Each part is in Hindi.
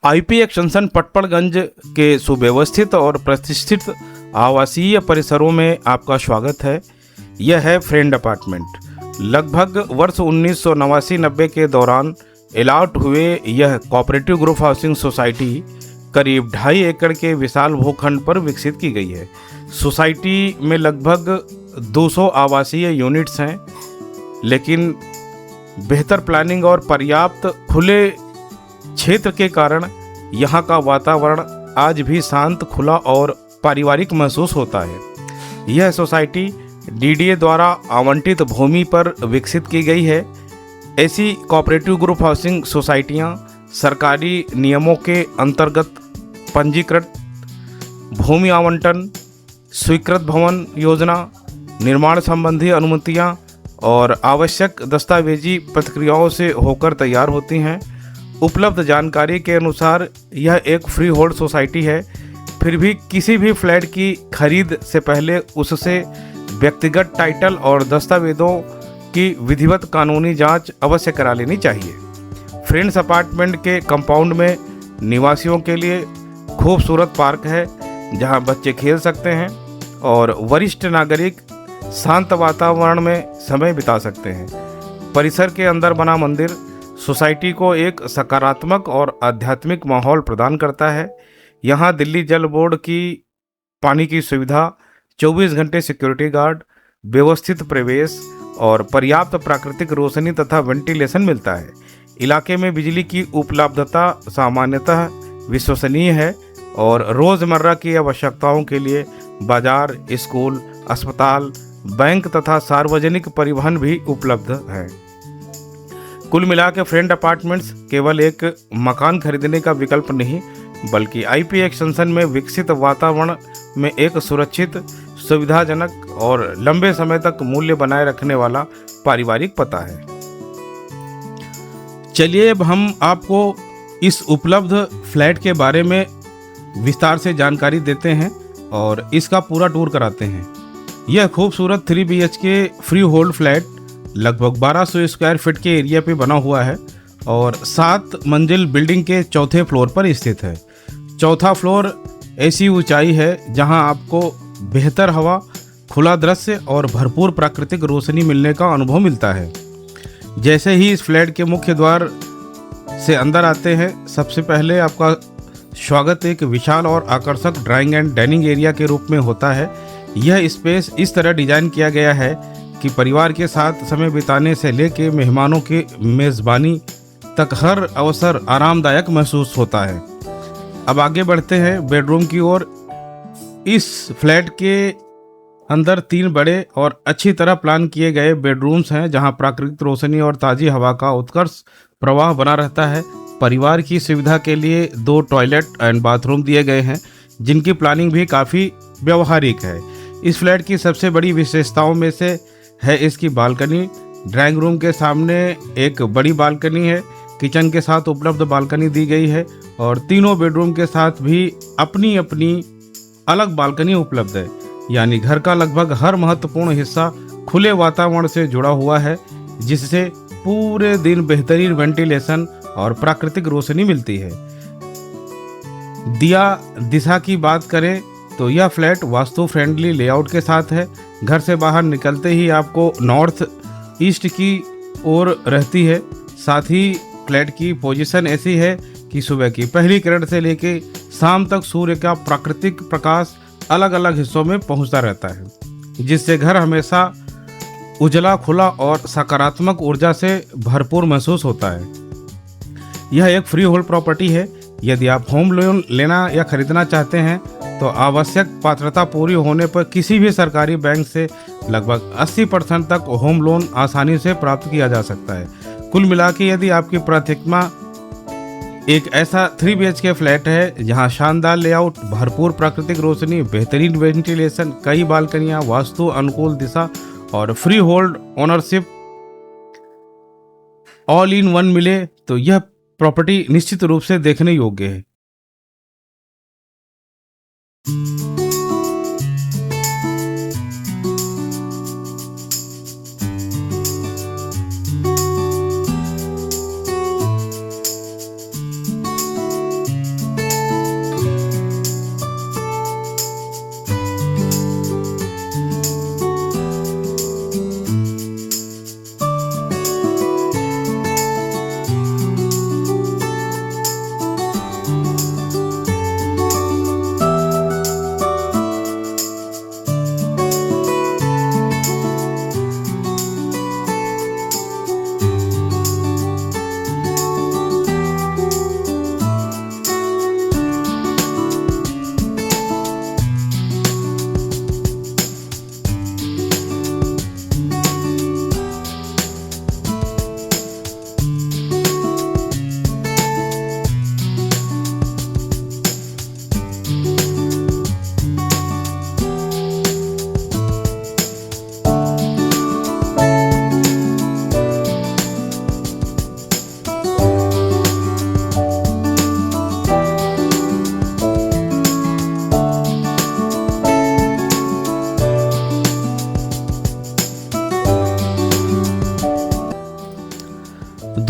आईपी एक्सटेंशन पटपड़गंज के सुव्यवस्थित और प्रतिष्ठित आवासीय परिसरों में आपका स्वागत है। यह है फ्रेंड अपार्टमेंट। लगभग वर्ष 1989-90 के दौरान अलॉट हुए यह कोऑपरेटिव ग्रुप हाउसिंग सोसाइटी करीब 2.5 एकड़ के विशाल भूखंड पर विकसित की गई है। सोसाइटी में लगभग 200 आवासीय यूनिट्स हैं, लेकिन बेहतर प्लानिंग और पर्याप्त खुले क्षेत्र के कारण यहाँ का वातावरण आज भी शांत, खुला और पारिवारिक महसूस होता है। यह सोसाइटी डीडीए द्वारा आवंटित भूमि पर विकसित की गई है। ऐसी कोऑपरेटिव ग्रुप हाउसिंग सोसाइटियाँ सरकारी नियमों के अंतर्गत पंजीकृत, भूमि आवंटन, स्वीकृत भवन योजना, निर्माण संबंधी अनुमतियाँ और आवश्यक दस्तावेजी प्रक्रियाओं से होकर तैयार होती हैं। उपलब्ध जानकारी के अनुसार यह एक फ्री होल्ड सोसाइटी है, फिर भी किसी भी फ्लैट की खरीद से पहले उससे व्यक्तिगत टाइटल और दस्तावेजों की विधिवत कानूनी जांच अवश्य करा लेनी चाहिए। फ्रेंड्स अपार्टमेंट के कंपाउंड में निवासियों के लिए खूबसूरत पार्क है, जहां बच्चे खेल सकते हैं और वरिष्ठ नागरिक शांत वातावरण में समय बिता सकते हैं। परिसर के अंदर बना मंदिर सोसाइटी को एक सकारात्मक और आध्यात्मिक माहौल प्रदान करता है। यहाँ दिल्ली जल बोर्ड की पानी की सुविधा, 24 घंटे सिक्योरिटी गार्ड, व्यवस्थित प्रवेश और पर्याप्त प्राकृतिक रोशनी तथा वेंटिलेशन मिलता है। इलाके में बिजली की उपलब्धता सामान्यतः विश्वसनीय है और रोज़मर्रा की आवश्यकताओं के लिए बाजार, स्कूल, अस्पताल, बैंक तथा सार्वजनिक परिवहन भी उपलब्ध है। कुल मिला के फ्रेंड अपार्टमेंट्स केवल एक मकान खरीदने का विकल्प नहीं, बल्कि आईपी एक्सटेंशन में विकसित वातावरण में एक सुरक्षित, सुविधाजनक और लंबे समय तक मूल्य बनाए रखने वाला पारिवारिक पता है। चलिए अब हम आपको इस उपलब्ध फ्लैट के बारे में विस्तार से जानकारी देते हैं और इसका पूरा टूर कराते हैं। यह खूबसूरत 3 BHK फ्री होल्ड फ्लैट लगभग 1200 स्क्वायर फीट के एरिया पे बना हुआ है और 7 मंजिल बिल्डिंग के चौथे फ्लोर पर स्थित है। चौथा फ्लोर ऐसी ऊंचाई है जहां आपको बेहतर हवा, खुला दृश्य और भरपूर प्राकृतिक रोशनी मिलने का अनुभव मिलता है। जैसे ही इस फ्लैट के मुख्य द्वार से अंदर आते हैं, सबसे पहले आपका स्वागत एक विशाल और आकर्षक ड्राइंग एंड डाइनिंग एरिया के रूप में होता है। यह स्पेस इस तरह डिजाइन किया गया है कि परिवार के साथ समय बिताने से लेकर मेहमानों की मेज़बानी तक हर अवसर आरामदायक महसूस होता है। अब आगे बढ़ते हैं बेडरूम की ओर। इस फ्लैट के अंदर 3 बड़े और अच्छी तरह प्लान किए गए बेडरूम्स हैं, जहां प्राकृतिक रोशनी और ताज़ी हवा का उत्कर्ष प्रवाह बना रहता है। परिवार की सुविधा के लिए 2 टॉयलेट एंड बाथरूम दिए गए हैं, जिनकी प्लानिंग भी काफ़ी व्यवहारिक है। इस फ्लैट की सबसे बड़ी विशेषताओं में से है इसकी बालकनी। ड्राइंग रूम के सामने एक बड़ी बालकनी है, किचन के साथ उपलब्ध बालकनी दी गई है और तीनों बेडरूम के साथ भी अपनी अपनी अलग बालकनी उपलब्ध है। यानी घर का लगभग हर महत्वपूर्ण हिस्सा खुले वातावरण से जुड़ा हुआ है, जिससे पूरे दिन बेहतरीन वेंटिलेशन और प्राकृतिक रोशनी मिलती है। दिशा की बात करें तो यह फ्लैट वास्तु फ्रेंडली लेआउट के साथ है। घर से बाहर निकलते ही आपको नॉर्थ ईस्ट की ओर रहती है। साथ ही फ्लैट की पोजीशन ऐसी है कि सुबह की पहली किरण से लेकर शाम तक सूर्य का प्राकृतिक प्रकाश अलग अलग हिस्सों में पहुंचता रहता है, जिससे घर हमेशा उजला, खुला और सकारात्मक ऊर्जा से भरपूर महसूस होता है। यह एक फ्री होल्ड प्रॉपर्टी है। यदि आप होम लोन लेना या खरीदना चाहते हैं तो आवश्यक पात्रता पूरी होने पर किसी भी सरकारी बैंक से लगभग 80% तक होम लोन आसानी से प्राप्त किया जा सकता है। कुल मिला के यदि आपकी प्राथमिकता एक ऐसा 3 BHK फ्लैट है जहां शानदार लेआउट, भरपूर प्राकृतिक रोशनी, बेहतरीन वेंटिलेशन, कई बालकनियां, वास्तु अनुकूल दिशा और free hold ownership all in one मिले, तो यह प्रॉपर्टी निश्चित रूप से देखने योग्य है।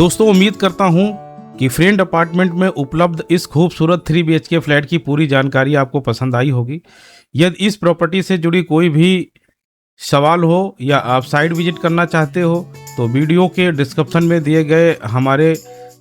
दोस्तों, उम्मीद करता हूं कि फ्रेंड अपार्टमेंट में उपलब्ध इस खूबसूरत 3 BHK फ्लैट की पूरी जानकारी आपको पसंद आई होगी। यदि इस प्रॉपर्टी से जुड़ी कोई भी सवाल हो या आप साइट विजिट करना चाहते हो तो वीडियो के डिस्क्रिप्शन में दिए गए हमारे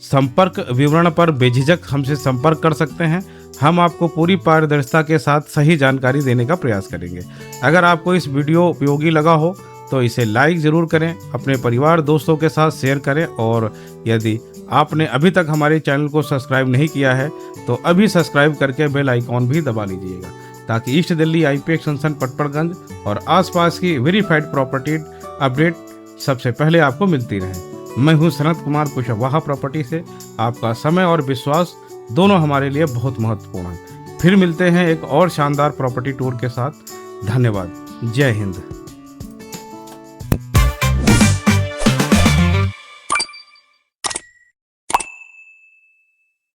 संपर्क विवरण पर बेझिझक हमसे संपर्क कर सकते हैं। हम आपको पूरी पारदर्शिता के साथ सही जानकारी देने का प्रयास करेंगे। अगर आपको इस वीडियो उपयोगी लगा हो तो इसे लाइक ज़रूर करें, अपने परिवार दोस्तों के साथ शेयर करें और यदि आपने अभी तक हमारे चैनल को सब्सक्राइब नहीं किया है तो अभी सब्सक्राइब करके बेल आइकॉन भी दबा लीजिएगा, ताकि east Delhi IP extension Patparganj और आसपास की वेरीफाइड प्रॉपर्टी अपडेट सबसे पहले आपको मिलती रहे। मैं हूं सनत कुमार कुशवाहा प्रॉपर्टी से। आपका समय और विश्वास दोनों हमारे लिए बहुत महत्वपूर्ण है। फिर मिलते हैं एक और शानदार प्रॉपर्टी टूर के साथ। धन्यवाद। जय हिंद।